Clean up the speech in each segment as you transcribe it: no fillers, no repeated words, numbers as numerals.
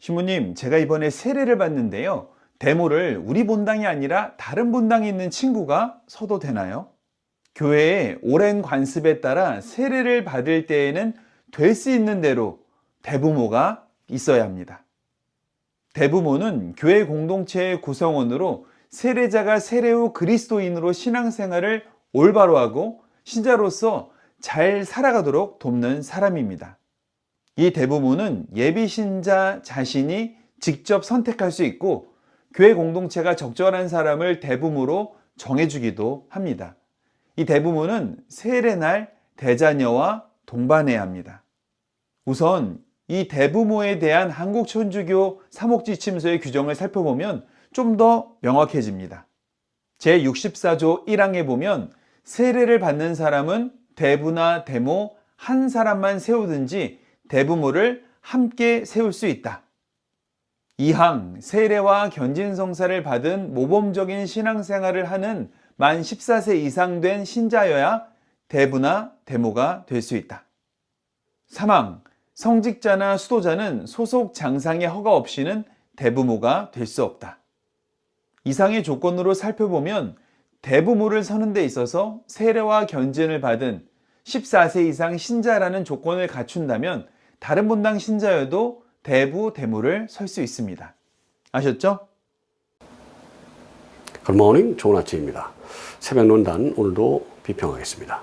신부님, 제가 이번에 세례를 받는데요. 대모를 우리 본당이 아니라 다른 본당에 있는 친구가 서도 되나요? 교회의 오랜 관습에 따라 세례를 받을 때에는 될 수 있는 대로 대부모가 있어야 합니다. 대부모는 교회 공동체의 구성원으로 세례자가 세례 후 그리스도인으로 신앙생활을 올바로 하고 신자로서 잘 살아가도록 돕는 사람입니다. 이 대부모는 예비 신자 자신이 직접 선택할 수 있고 교회 공동체가 적절한 사람을 대부모로 정해주기도 합니다. 이 대부모는 세례날 대자녀와 동반해야 합니다. 우선 이 대부모에 대한 한국천주교 사목지침서의 규정을 살펴보면 좀 더 명확해집니다. 제64조 1항에 보면 세례를 받는 사람은 대부나 대모 한 사람만 세우든지 대부모를 함께 세울 수 있다. 2항 세례와 견진성사를 받은 모범적인 신앙생활을 하는 만 14세 이상 된 신자여야 대부나 대모가 될 수 있다. 3항 성직자나 수도자는 소속 장상의 허가 없이는 대부모가 될 수 없다. 이상의 조건으로 살펴보면 대부모를 서는 데 있어서 세례와 견진을 받은 14세 이상 신자라는 조건을 갖춘다면 다른 본당 신자여도 대부, 대모를 설 수 있습니다. 아셨죠? 굿모닝, 좋은 아침입니다. 새벽논단 오늘도 비평하겠습니다.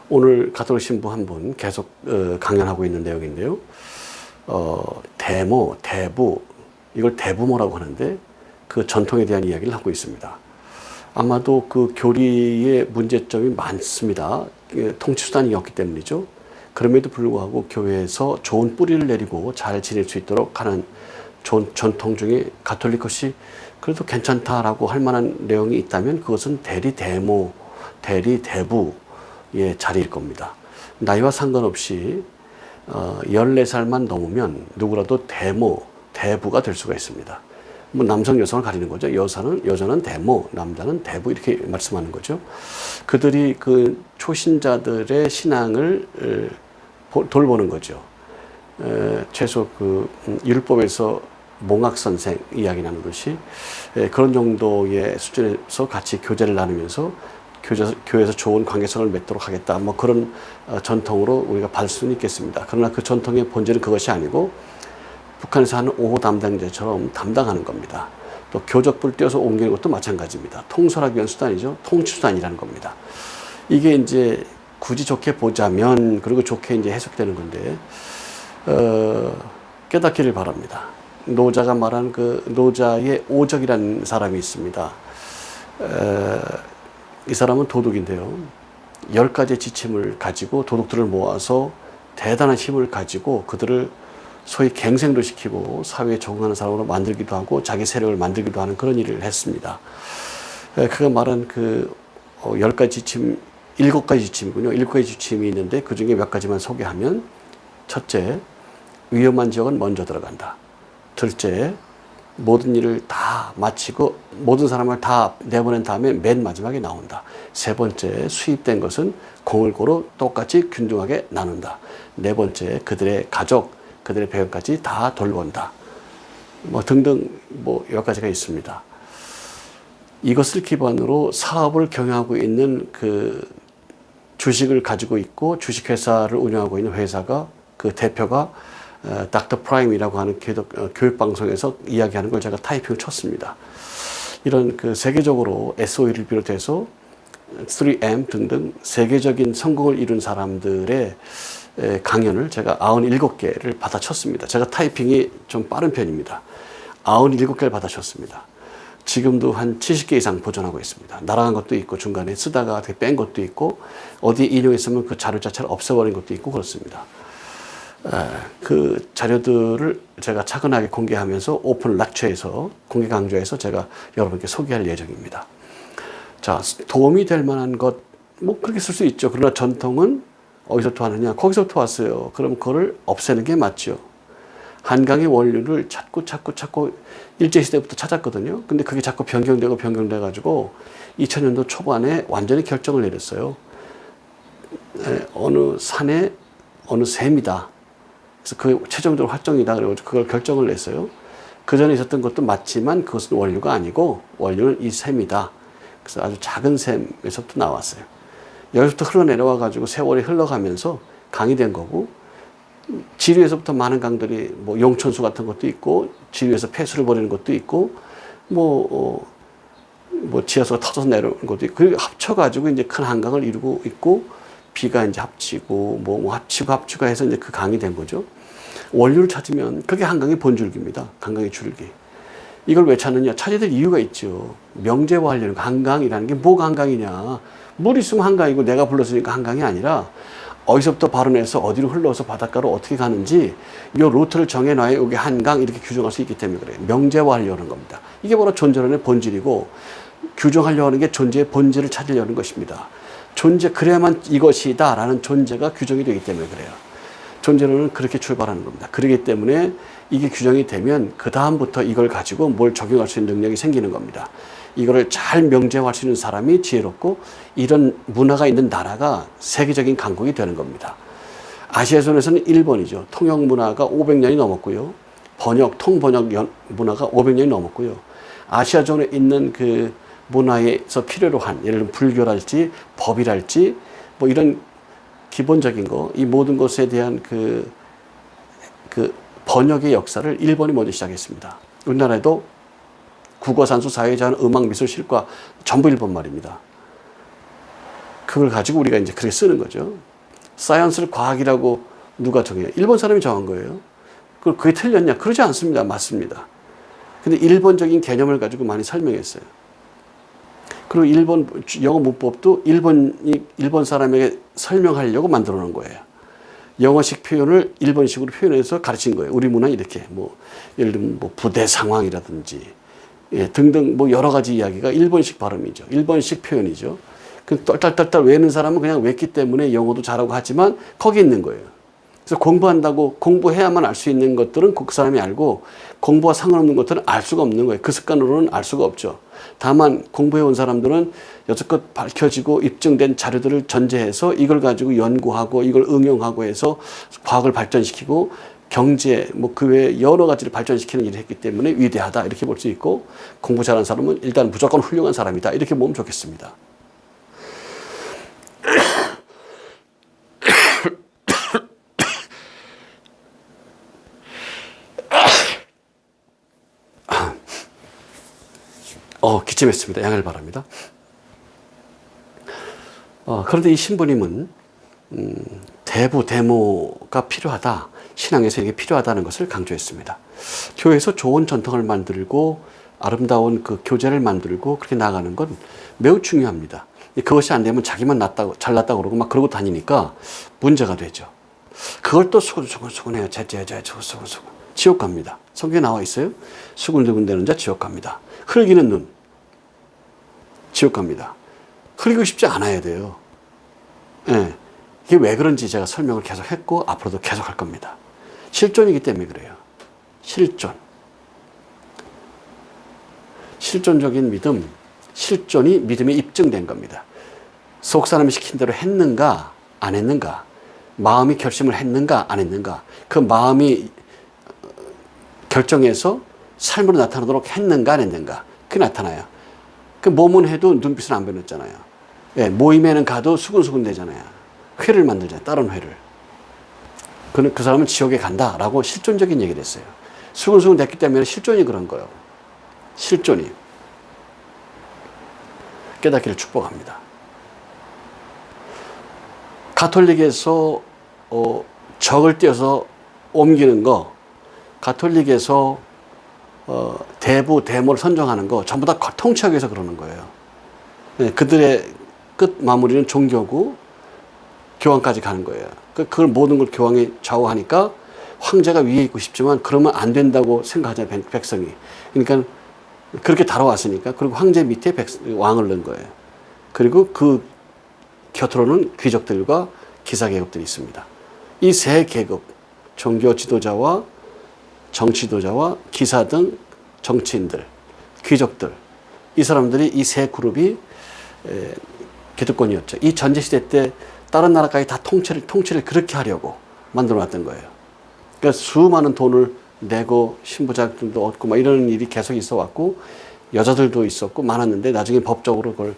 오늘 가톨릭 신부 한 분 계속 강연하고 있는 내용인데요. 대모, 대부, 이걸 대부모라고 하는데 그 전통에 대한 이야기를 하고 있습니다. 아마도 그 교리의 문제점이 많습니다. 통치수단이 없기 때문이죠. 그럼에도 불구하고 교회에서 좋은 뿌리를 내리고 잘 지낼 수 있도록 하는 좋은 전통 중에 가톨릭 것이 그래도 괜찮다라고 할 만한 내용이 있다면 그것은 대리 대모, 대리 대부의 자리일 겁니다. 나이와 상관없이 14살만 넘으면 누구라도 대모, 대부가 될 수가 있습니다. 뭐 남성, 여성을 가리는 거죠. 여자는 대모, 남자는 대부 이렇게 말씀하는 거죠. 그들이 그 초신자들의 신앙을 돌보는 거죠. 최소 그 율법에서 몽학 선생 이야기 나누듯이 그런 정도의 수준에서 같이 교제를 나누면서 교회에서 좋은 관계성을 맺도록 하겠다. 뭐 그런 전통으로 우리가 볼 수는 있겠습니다. 그러나 그 전통의 본질은 그것이 아니고 북한에서 하는 5호 담당제처럼 담당하는 겁니다. 또 교적부를 떼어서 옮기는 것도 마찬가지입니다. 통솔하기 위한 수단이죠. 통치수단이라는 겁니다. 이게 이제 굳이 좋게 보자면 그리고 좋게 이제 해석되는 건데 깨닫기를 바랍니다. 노자가 말한 그 노자의 오적이라는 사람이 있습니다. 이 사람은 도둑인데요. 10가지의 지침을 가지고 도둑들을 모아서 대단한 힘을 가지고 그들을 소위 갱생도 시키고 사회에 적응하는 사람으로 만들기도 하고 자기 세력을 만들기도 하는 그런 일을 했습니다. 그가 말한 그 10가지 지침, 7가지 지침이군요. 7가지 지침이 있는데 그 중에 몇 가지만 소개하면 첫째, 위험한 지역은 먼저 들어간다. 둘째, 모든 일을 다 마치고 모든 사람을 다 내보낸 다음에 맨 마지막에 나온다. 세 번째, 수입된 것은 공을 고루 똑같이 균등하게 나눈다. 네 번째, 그들의 가족, 그들의 배경까지 다 돌본다. 뭐 등등 뭐 여러 가지가 있습니다. 이것을 기반으로 사업을 경영하고 있는 그 주식을 가지고 있고 주식회사를 운영하고 있는 회사가 그 대표가 닥터 프라임이라고 하는 교육방송에서 이야기하는 걸 제가 타이핑을 쳤습니다. 이런 그 세계적으로 SOE를 비롯해서 3M 등등 세계적인 성공을 이룬 사람들의 강연을 제가 97개를 받아쳤습니다. 제가 타이핑이 좀 빠른 편입니다. 97개를 받아쳤습니다. 지금도 한 70개 이상 보존하고 있습니다. 날아간 것도 있고 중간에 쓰다가 뺀 것도 있고 어디에 인용했으면 그 자료 자체를 없애버린 것도 있고 그렇습니다. 그 자료들을 제가 차근하게 공개하면서 오픈 렉처에서 공개 강좌에서 제가 여러분께 소개할 예정입니다. 자, 도움이 될 만한 것, 뭐 그렇게 쓸 수 있죠. 그러나 전통은 어디서부터 하느냐? 거기서부터 왔어요. 그럼 그거를 없애는 게 맞죠. 한강의 원류를 찾고 일제시대부터 찾았거든요. 근데 그게 자꾸 변경돼 가지고 2000년도 초반에 완전히 결정을 내렸어요. 어느 산에 어느 샘이다. 그래서 그 최종적으로 확정이다 그래가지고 그걸 결정을 냈어요. 그 전에 있었던 것도 맞지만 그것은 원료가 아니고 원료는 이 셈이다. 그래서 아주 작은 셈에서부터 나왔어요. 여기서부터 흘러내려와 가지고 세월이 흘러가면서 강이 된 거고, 지류에서부터 많은 강들이 뭐 용천수 같은 것도 있고, 지류에서 폐수를 버리는 것도 있고, 뭐 지하수가 터져서 내려오는 것도 있고, 그 합쳐가지고 이제 큰 한강을 이루고 있고, 비가 이제 합치고, 뭐 합치고 해서 이제 그 강이 된 거죠. 원료를 찾으면 그게 한강의 본줄기입니다. 한강의 줄기. 이걸 왜 찾느냐? 찾아야 될 이유가 있죠. 명제화하려는 한강이라는 게 뭐가 한강이냐? 물 있으면 한강이고 내가 불렀으니까 한강이 아니라 어디서부터 발원해서 어디로 흘러서 바닷가로 어떻게 가는지 이 루트를 정해놔야 이게 한강 이렇게 규정할 수 있기 때문에 그래요. 명제화하려는 겁니다. 이게 바로 존재론의 본질이고, 규정하려고 하는 게 존재의 본질을 찾으려는 것입니다. 그래야만 이것이다 라는 존재가 규정이 되기 때문에 그래요. 존재론은 그렇게 출발하는 겁니다. 그렇기 때문에 이게 규정이 되면 그 다음부터 이걸 가지고 뭘 적용할 수 있는 능력이 생기는 겁니다. 이거를 잘 명제화할 수 있는 사람이 지혜롭고, 이런 문화가 있는 나라가 세계적인 강국이 되는 겁니다. 아시아선에서는 일본이죠. 통역 문화가 500년이 넘었고요. 통번역 문화가 500년이 넘었고요. 아시아존에 있는 그 문화에서 필요로 한, 예를 들면 불교랄지 법이랄지 뭐 이런 기본적인 거, 이 모든 것에 대한 그 번역의 역사를 일본이 먼저 시작했습니다. 우리나라에도 국어, 산수, 사회, 자연, 음악, 미술, 실과 전부 일본 말입니다. 그걸 가지고 우리가 이제 그렇게 쓰는 거죠. 사이언스를 과학이라고 누가 정해요? 일본 사람이 정한 거예요. 그게 틀렸냐? 그러지 않습니다. 맞습니다. 근데 일본적인 개념을 가지고 많이 설명했어요. 그리고 일본 영어 문법도 일본 사람에게 설명하려고 만들어 놓은 거예요. 영어식 표현을 일본식으로 표현해서 가르친 거예요. 우리 문화 이렇게 예를 들면 부대 상황이라든지 등등 여러 가지 이야기가 일본식 발음이죠. 일본식 표현이죠. 그 떨떨떨떨 외우는 사람은 그냥 외웠기 때문에 영어도 잘하고 하지만 거기 있는 거예요. 그래서 공부한다고 공부해야만 알 수 있는 것들은 그 사람이 알고, 공부와 상관없는 것들은 알 수가 없는 거예요. 그 습관으로는 알 수가 없죠. 다만 공부해온 사람들은 여태껏 밝혀지고 입증된 자료들을 전제해서 이걸 가지고 연구하고 이걸 응용하고 해서 과학을 발전시키고 경제 그 외에 여러 가지를 발전시키는 일을 했기 때문에 위대하다 이렇게 볼 수 있고, 공부 잘하는 사람은 일단 무조건 훌륭한 사람이다 이렇게 보면 좋겠습니다. 기침했습니다. 양해를 바랍니다. 그런데 이 신부님은 대모가 필요하다. 신앙에서 이게 필요하다는 것을 강조했습니다. 교회에서 좋은 전통을 만들고 아름다운 그 교제를 만들고 그렇게 나가는 건 매우 중요합니다. 그것이 안 되면 자기만 잘났다고 그러고 막 그러고 다니니까 문제가 되죠. 그걸 또 수근수근해요. 수근수근. 지옥 갑니다. 성경에 나와 있어요. 수근수근 되는 자 지옥 갑니다. 흘기는 눈 지옥 갑니다. 흘리고 싶지 않아야 돼요. 예. 이게 왜 그런지 제가 설명을 계속 했고 앞으로도 계속 할 겁니다. 실존이기 때문에 그래요. 실존적인 믿음, 실존이 믿음에 입증된 겁니다. 속 사람이 시킨 대로 했는가 안 했는가, 마음이 결심을 했는가 안 했는가, 그 마음이 결정해서 삶으로 나타나도록 했는가 안 했는가, 그게 나타나요. 그 몸은 해도 눈빛은 안 변했잖아요. 예, 모임에는 가도 수근수근 되잖아요. 회를 만들잖아요. 다른 회를. 그 사람은 지옥에 간다라고 실존적인 얘기를 했어요. 수근수근 됐기 때문에 실존이 그런 거예요. 실존이. 깨닫기를 축복합니다. 가톨릭에서 적을 떼어서 옮기는 거, 가톨릭에서 대모를 선정하는 거 전부 다 통치하기 위해서 그러는 거예요. 네, 그들의 끝 마무리는 종교고 교황까지 가는 거예요. 그걸 모든 걸 교황이 좌우하니까 황제가 위에 있고 싶지만 그러면 안 된다고 생각하잖아요, 백성이. 그러니까 그렇게 다뤄왔으니까. 그리고 황제 밑에 왕을 넣은 거예요. 그리고 그 곁으로는 귀족들과 기사계급들이 있습니다. 이 세 계급, 종교 지도자와 정치 지도자와 기사 등 정치인들, 귀족들, 이 사람들이 이 세 그룹이 기득권이었죠. 이 전제시대 때 다른 나라까지 다 통치를 그렇게 하려고 만들어 놨던 거예요. 그러니까 수많은 돈을 내고 신부자금도 얻고 막 이런 일이 계속 있어 왔고 여자들도 있었고 많았는데 나중에 법적으로 그걸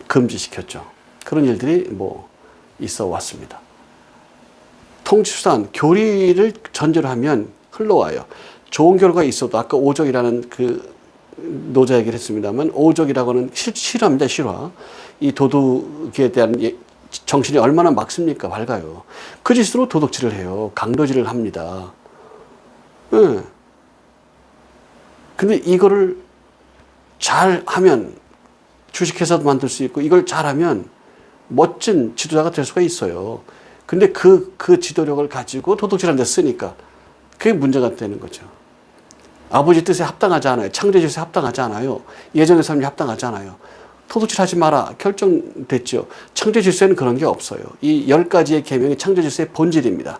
금지시켰죠. 그런 일들이 뭐 있어 왔습니다. 통치수단, 교리를 전제로 하면 흘러와요. 좋은 결과가 있어도 아까 오적이라는 그 노자 얘기를 했습니다만 오적이라고는 실화입니다. 실화. 이 도둑에 대한 정신이 얼마나 맑습니까? 밝아요. 그 짓으로 도둑질을 해요. 강도질을 합니다. 네. 근데 이거를 잘 하면 주식회사도 만들 수 있고 이걸 잘하면 멋진 지도자가 될 수가 있어요. 근데 그 지도력을 가지고 도둑질하는 데 쓰니까 그게 문제가 되는 거죠. 아버지 뜻에 합당하지 않아요. 창조의 질서에 합당하지 않아요. 예정의 삶에 합당하지 않아요. 도둑질 하지 마라. 결정됐죠. 창조의 질서에는 그런 게 없어요. 이 10가지의 계명이 창조의 질서의 본질입니다.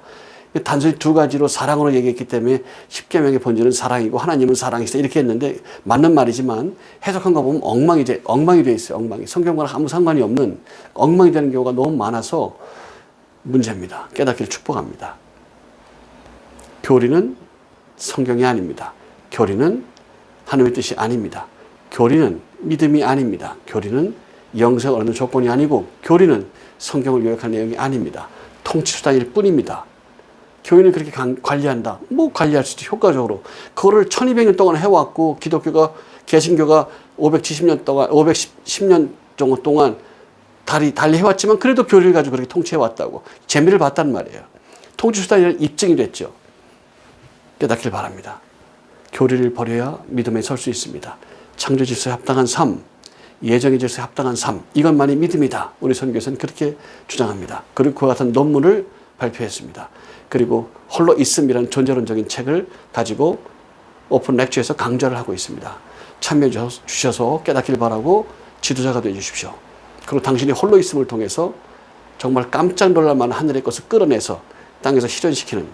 단순히 두 가지로 사랑으로 얘기했기 때문에 10계명의 본질은 사랑이고 하나님은 사랑이시다 이렇게 했는데 맞는 말이지만 해석한 거 보면 엉망이 되어 있어요. 엉망이. 성경과는 아무 상관이 없는 엉망이 되는 경우가 너무 많아서 문제입니다. 깨닫기를 축복합니다. 교리는 성경이 아닙니다. 교리는 하나님의 뜻이 아닙니다. 교리는 믿음이 아닙니다. 교리는 영생을 얻는 조건이 아니고 교리는 성경을 요약한 내용이 아닙니다. 통치수단일 뿐입니다. 교회는 그렇게 관리한다. 뭐 관리할 수 있죠. 효과적으로. 그거를 1200년 동안 해왔고 기독교가 개신교가 570년 동안 510년 정도 동안 달리 해왔지만 그래도 교리를 가지고 그렇게 통치해왔다고 재미를 봤단 말이에요. 통치수단이라는 입증이 됐죠. 깨닫길 바랍니다. 교리를 버려야 믿음에 설 수 있습니다. 창조 질서에 합당한 삶, 예정의 질서에 합당한 삶, 이것만이 믿음이다. 우리 선교에서는 그렇게 주장합니다. 그리고 그와 같은 논문을 발표했습니다. 그리고 홀로 있음이라는 존재론적인 책을 가지고 오픈 렉처에서 강좌를 하고 있습니다. 참여해 주셔서 깨닫길 바라고 지도자가 되어 주십시오. 그리고 당신이 홀로 있음을 통해서 정말 깜짝 놀랄 만한 하늘의 것을 끌어내서 땅에서 실현시키는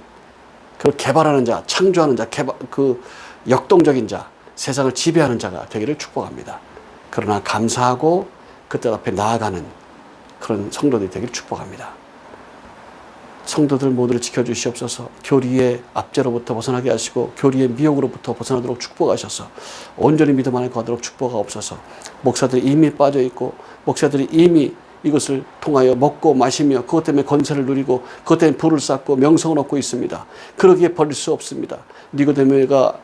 그걸 개발하는 자, 창조하는 자, 그 역동적인 자, 세상을 지배하는 자가 되기를 축복합니다. 그러나 감사하고 그때 앞에 나아가는 그런 성도들이 되기를 축복합니다. 성도들 모두를 지켜주시옵소서. 교리의 압제로부터 벗어나게 하시고 교리의 미혹으로부터 벗어나도록 축복하셔서 온전히 믿음 안에 거하도록 축복하옵소서. 목사들이 이미 빠져있고 목사들이 이미 이것을 통하여 먹고 마시며 그것 때문에 권세를 누리고 그것 때문에 부를 쌓고 명성을 얻고 있습니다. 그러기에 버릴 수 없습니다. 니고데모가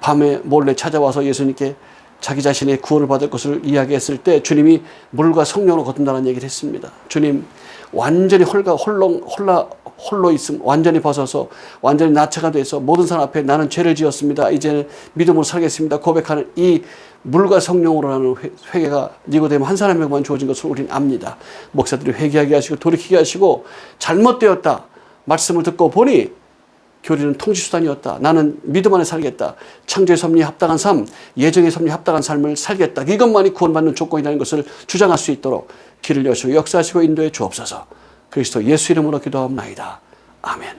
밤에 몰래 찾아와서 예수님께 자기 자신의 구원을 받을 것을 이야기했을 때 주님이 물과 성령으로 거둔다는 얘기를 했습니다. 주님 완전히 홀로 있음 완전히 벗어서 완전히 나체가 돼서 모든 사람 앞에 나는 죄를 지었습니다. 이제는 믿음으로 살겠습니다. 고백하는 이 물과 성령으로 하는 회개가 니고데모 한 사람에게만 주어진 것을 우리는 압니다. 목사들이 회개하게 하시고 돌이키게 하시고 잘못되었다. 말씀을 듣고 보니 교리는 통치수단이었다. 나는 믿음 안에 살겠다. 창조의 섭리에 합당한 삶, 예정의 섭리에 합당한 삶을 살겠다. 이것만이 구원받는 조건이라는 것을 주장할 수 있도록 길을 여시고 역사하시고 인도해 주옵소서. 그리스도 예수 이름으로 기도하옵나이다. 아멘.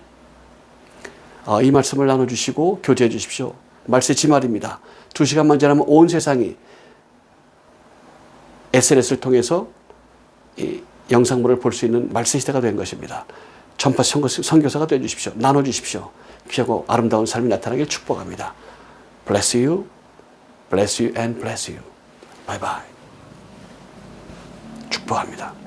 이 말씀을 나눠주시고 교제해 주십시오. 말씀이 지말입니다. 2시간만 지나면 온 세상이 SNS를 통해서 이 영상물을 볼 수 있는 말씀 시대가 된 것입니다. 전파 선교사가 되어주십시오. 나눠주십시오. 귀하고 아름다운 삶이 나타나길 축복합니다. Bless you, bless you and bless you. Bye bye. 축복합니다.